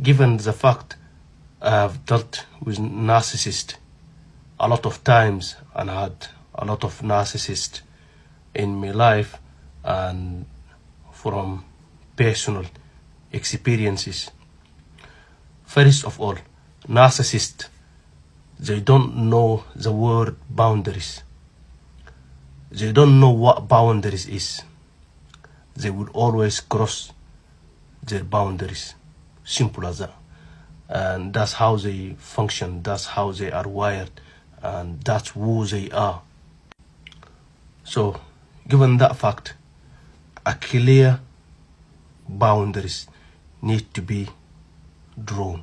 given the fact I've dealt with narcissists a lot of times and had a lot of narcissists in my life, and from personal experiences. First of all, narcissists, they don't know the word boundaries. They don't know what boundaries is. They will always cross their boundaries. Simple as that. And that's how they function. That's how they are wired. And that's who they are. So, given that fact, a clear boundaries need to be drawn.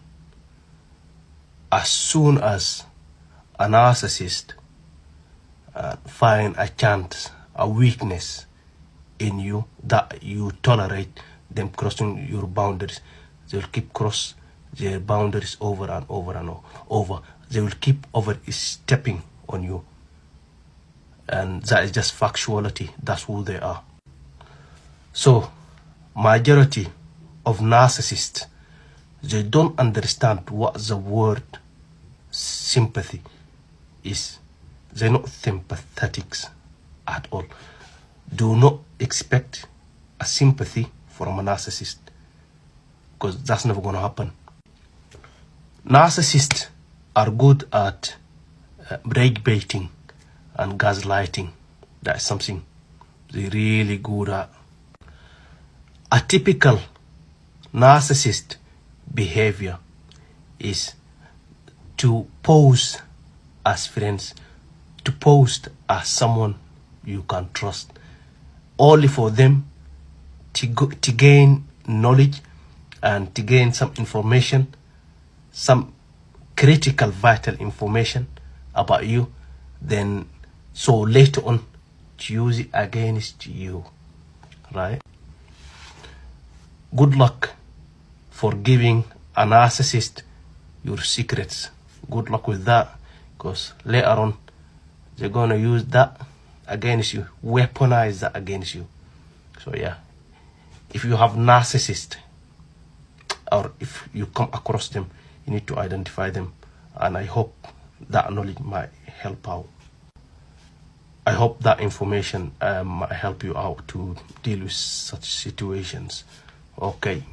As soon as a narcissist find a chance, a weakness in you that you tolerate them crossing your boundaries, they will keep cross their boundaries over and over and over. They will keep overstepping on you. And that is just factuality. That's who they are. So, majority of narcissists, they don't understand what the word sympathy is. They're not sympathetics at all. Do not expect a sympathy from a narcissist, because that's never going to happen. Narcissists are good at rage baiting and gaslighting. That's something they're really good at. A typical narcissist behavior is to pose as friends, to pose as someone you can trust, only for them to gain knowledge and to gain some information, some critical vital information about you, then so later on to use it against you, right? Good luck for giving a narcissist your secrets. Good luck with that, because later on they're gonna use that against you, weaponize that against you. So yeah, if you have narcissists, or if you come across them, you need to identify them, and I hope that knowledge might help out. I hope that information might help you out to deal with such situations. Okay.